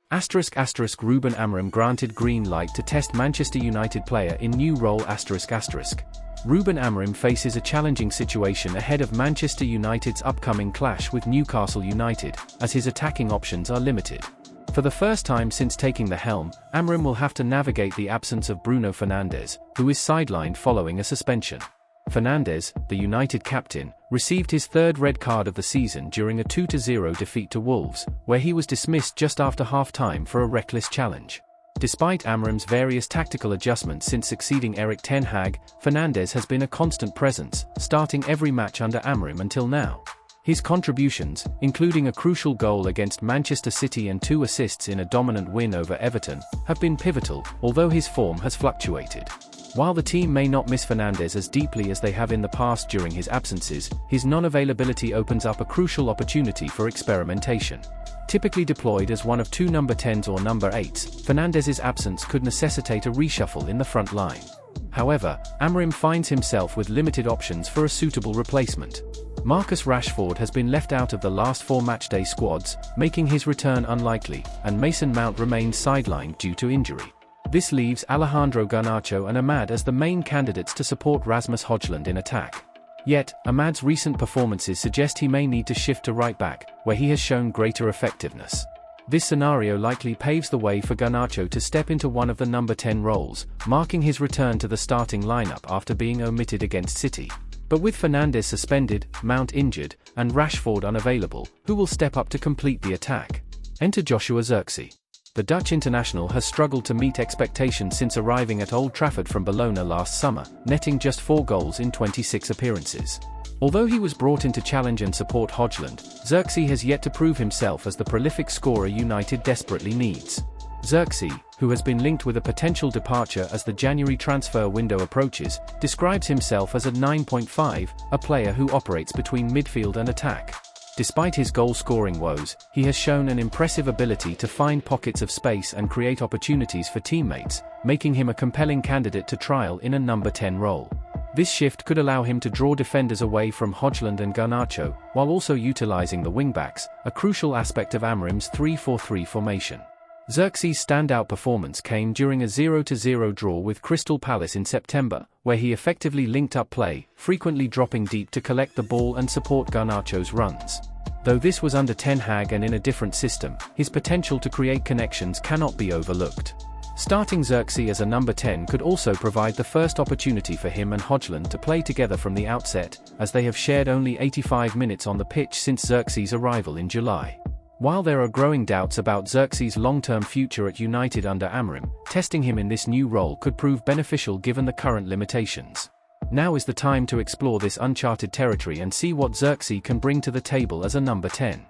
Ruben Amorim granted green light to test Manchester United player in new role. Ruben Amorim faces a challenging situation ahead of Manchester United's upcoming clash with Newcastle United, as his attacking options are limited. For the first time since taking the helm, Amorim will have to navigate the absence of Bruno Fernandes, who is sidelined following a suspension. Fernandes, the United captain, received his third red card of the season during a 2-0 defeat to Wolves, where he was dismissed just after half-time for a reckless challenge. Despite Amorim's various tactical adjustments since succeeding Erik Ten Hag, Fernandes has been a constant presence, starting every match under Amorim until now. His contributions, including a crucial goal against Manchester City and 2 assists in a dominant win over Everton, have been pivotal, although his form has fluctuated. While the team may not miss Fernandes as deeply as they have in the past during his absences, his non-availability opens up a crucial opportunity for experimentation. Typically deployed as one of 2 number 10s or number 8s, Fernandes' absence could necessitate a reshuffle in the front line. However, Amorim finds himself with limited options for a suitable replacement. Marcus Rashford has been left out of the last 4 matchday squads, making his return unlikely, and Mason Mount remains sidelined due to injury. This leaves Alejandro Garnacho and Amad as the main candidates to support Rasmus Højlund in attack. Yet, Amad's recent performances suggest he may need to shift to right-back, where he has shown greater effectiveness. This scenario likely paves the way for Garnacho to step into one of the number 10 roles, marking his return to the starting lineup after being omitted against City. But with Fernandes suspended, Mount injured, and Rashford unavailable, who will step up to complete the attack? Enter Joshua Zirkzee. The Dutch international has struggled to meet expectations since arriving at Old Trafford from Bologna last summer, netting just 4 goals in 26 appearances. Although he was brought in to challenge and support Højlund, Zirkzee has yet to prove himself as the prolific scorer United desperately needs. Zirkzee, who has been linked with a potential departure as the January transfer window approaches, describes himself as a 9.5, a player who operates between midfield and attack. Despite his goal-scoring woes, he has shown an impressive ability to find pockets of space and create opportunities for teammates, making him a compelling candidate to trial in a number 10 role. This shift could allow him to draw defenders away from Højlund and Garnacho, while also utilizing the wingbacks, a crucial aspect of Amorim's 3-4-3 formation. Zirkzee's standout performance came during a 0-0 draw with Crystal Palace in September, where he effectively linked up play, frequently dropping deep to collect the ball and support Garnacho's runs. Though this was under Ten Hag and in a different system, his potential to create connections cannot be overlooked. Starting Zirkzee as a number 10 could also provide the first opportunity for him and Højlund to play together from the outset, as they have shared only 85 minutes on the pitch since Zirkzee's arrival in July. While there are growing doubts about Zirkzee's long-term future at United under Amorim, testing him in this new role could prove beneficial given the current limitations. Now is the time to explore this uncharted territory and see what Zirkzee can bring to the table as a number 10.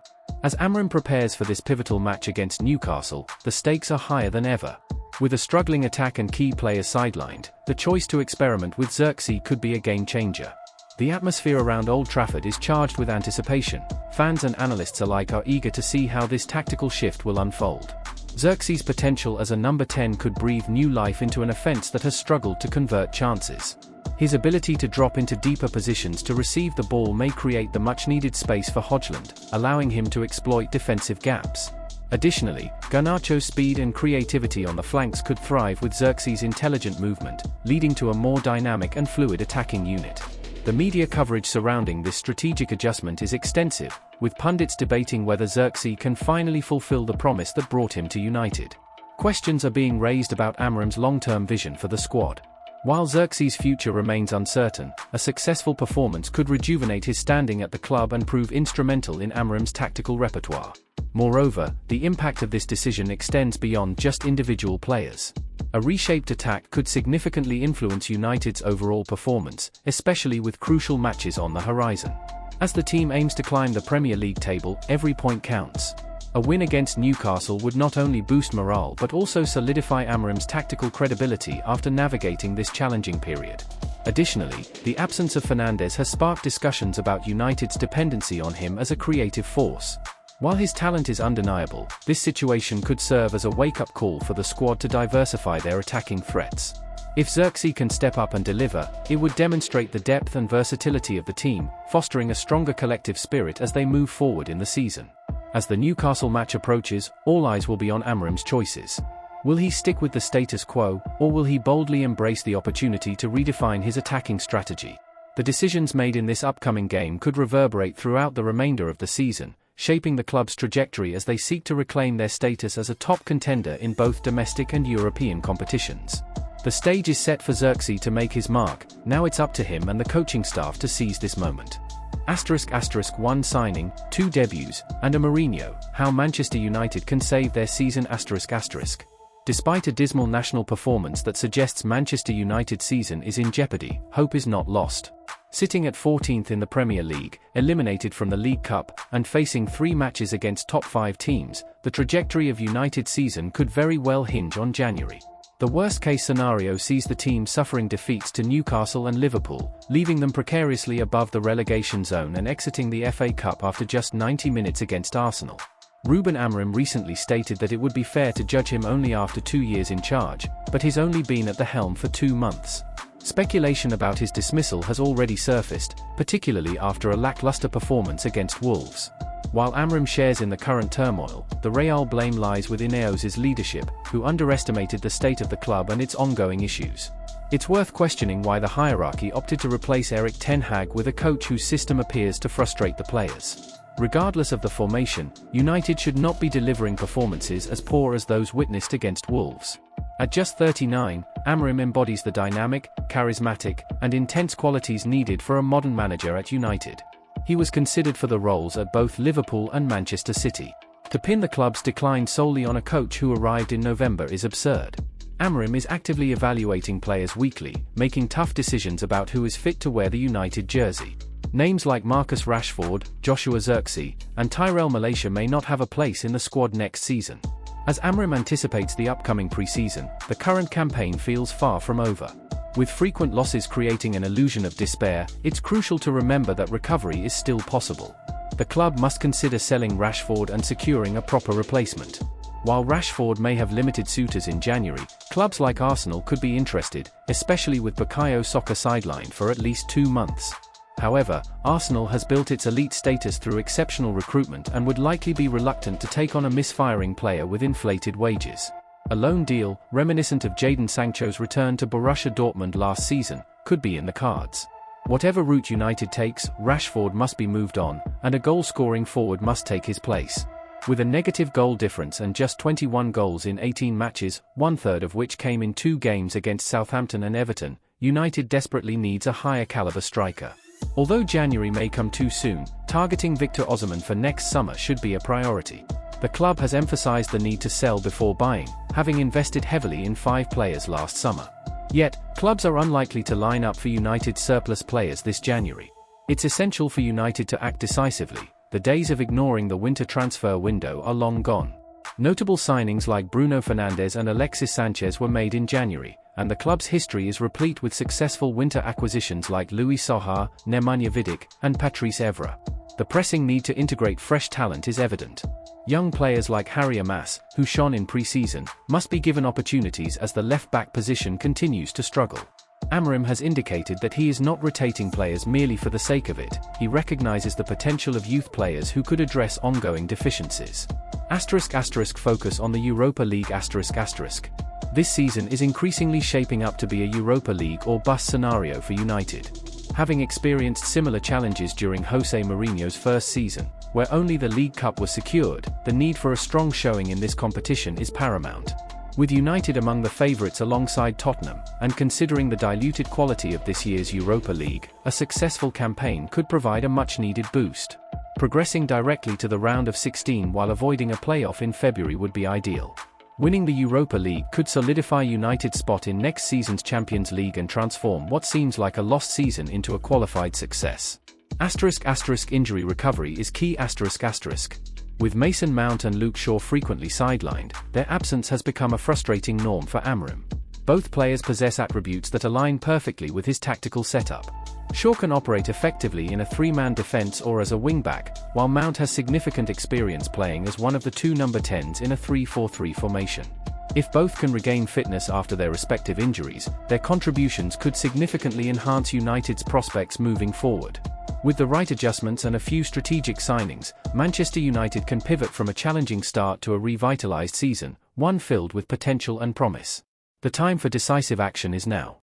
As Amorim prepares for this pivotal match against Newcastle, the stakes are higher than ever. With a struggling attack and key players sidelined, the choice to experiment with Zirkzee could be a game-changer. The atmosphere around Old Trafford is charged with anticipation. Fans and analysts alike are eager to see how this tactical shift will unfold. Zirkzee's potential as a number 10 could breathe new life into an offense that has struggled to convert chances. His ability to drop into deeper positions to receive the ball may create the much-needed space for Højlund, allowing him to exploit defensive gaps. Additionally, Garnacho's speed and creativity on the flanks could thrive with Zirkzee's intelligent movement, leading to a more dynamic and fluid attacking unit. The media coverage surrounding this strategic adjustment is extensive, with pundits debating whether Zirkzee can finally fulfill the promise that brought him to United. Questions are being raised about Amorim's long-term vision for the squad. While Zirkzee's future remains uncertain, a successful performance could rejuvenate his standing at the club and prove instrumental in Amorim's tactical repertoire. Moreover, the impact of this decision extends beyond just individual players. A reshaped attack could significantly influence United's overall performance, especially with crucial matches on the horizon. As the team aims to climb the Premier League table, every point counts. A win against Newcastle would not only boost morale but also solidify Amorim's tactical credibility after navigating this challenging period. Additionally, the absence of Fernandes has sparked discussions about United's dependency on him as a creative force. While his talent is undeniable, this situation could serve as a wake-up call for the squad to diversify their attacking threats. If Zirkzee can step up and deliver, it would demonstrate the depth and versatility of the team, fostering a stronger collective spirit as they move forward in the season. As the Newcastle match approaches, all eyes will be on Amorim's choices. Will he stick with the status quo, or will he boldly embrace the opportunity to redefine his attacking strategy? The decisions made in this upcoming game could reverberate throughout the remainder of the season, shaping the club's trajectory as they seek to reclaim their status as a top contender in both domestic and European competitions. The stage is set for Xerxes to make his mark. Now it's up to him and the coaching staff to seize this moment. **** One signing, two debuts, and a Mourinho, how Manchester United can save their season ****. Despite a dismal national performance that suggests Manchester United's season is in jeopardy, hope is not lost. Sitting at 14th in the Premier League, eliminated from the League Cup, and facing 3 matches against top 5 teams, the trajectory of United's season could very well hinge on January. The worst-case scenario sees the team suffering defeats to Newcastle and Liverpool, leaving them precariously above the relegation zone and exiting the FA Cup after just 90 minutes against Arsenal. Ruben Amorim recently stated that it would be fair to judge him only after 2 years in charge, but he's only been at the helm for 2 months. Speculation about his dismissal has already surfaced, particularly after a lackluster performance against Wolves. While Amorim shares in the current turmoil, the real blame lies with Ineos's leadership, who underestimated the state of the club and its ongoing issues. It's worth questioning why the hierarchy opted to replace Erik Ten Hag with a coach whose system appears to frustrate the players. Regardless of the formation, United should not be delivering performances as poor as those witnessed against Wolves. At just 39, Amorim embodies the dynamic, charismatic, and intense qualities needed for a modern manager at United. He was considered for the roles at both Liverpool and Manchester City. To pin the club's decline solely on a coach who arrived in November is absurd. Amorim is actively evaluating players weekly, making tough decisions about who is fit to wear the United jersey. Names like Marcus Rashford, Joshua Xerxes, and Tyrell Malacia may not have a place in the squad next season. As Amorim anticipates the upcoming pre-season, the current campaign feels far from over. With frequent losses creating an illusion of despair, it's crucial to remember that recovery is still possible. The club must consider selling Rashford and securing a proper replacement. While Rashford may have limited suitors in January, clubs like Arsenal could be interested, especially with Bukayo Saka sidelined for at least 2 months. However, Arsenal has built its elite status through exceptional recruitment and would likely be reluctant to take on a misfiring player with inflated wages. A loan deal, reminiscent of Jadon Sancho's return to Borussia Dortmund last season, could be in the cards. Whatever route United takes, Rashford must be moved on, and a goal-scoring forward must take his place. With a negative goal difference and just 21 goals in 18 matches, 1/3 of which came in 2 games against Southampton and Everton, United desperately needs a higher-caliber striker. Although January may come too soon, targeting Victor Osimhen for next summer should be a priority. The club has emphasized the need to sell before buying, having invested heavily in 5 players last summer. Yet, clubs are unlikely to line up for United's surplus players this January. It's essential for United to act decisively. The days of ignoring the winter transfer window are long gone. Notable signings like Bruno Fernandes and Alexis Sanchez were made in January, and the club's history is replete with successful winter acquisitions like Louis Saha, Nemanja Vidic, and Patrice Evra. The pressing need to integrate fresh talent is evident. Young players like Harry Amas, who shone in pre-season, must be given opportunities as the left-back position continues to struggle. Amorim has indicated that he is not rotating players merely for the sake of it. He recognizes the potential of youth players who could address ongoing deficiencies. **** Focus on the Europa League ****. This season is increasingly shaping up to be a Europa League or bust scenario for United. Having experienced similar challenges during Jose Mourinho's first season, where only the League Cup was secured, the need for a strong showing in this competition is paramount. With United among the favourites alongside Tottenham, and considering the diluted quality of this year's Europa League, a successful campaign could provide a much-needed boost. Progressing directly to the round of 16 while avoiding a playoff in February would be ideal. Winning the Europa League could solidify United's spot in next season's Champions League and transform what seems like a lost season into a qualified success. **** Injury recovery is key ****. With Mason Mount and Luke Shaw frequently sidelined, their absence has become a frustrating norm for Amorim. Both players possess attributes that align perfectly with his tactical setup. Shaw can operate effectively in a 3-man defense or as a wing-back, while Mount has significant experience playing as one of the 2 number 10s in a 3-4-3 formation. If both can regain fitness after their respective injuries, their contributions could significantly enhance United's prospects moving forward. With the right adjustments and a few strategic signings, Manchester United can pivot from a challenging start to a revitalized season, one filled with potential and promise. The time for decisive action is now.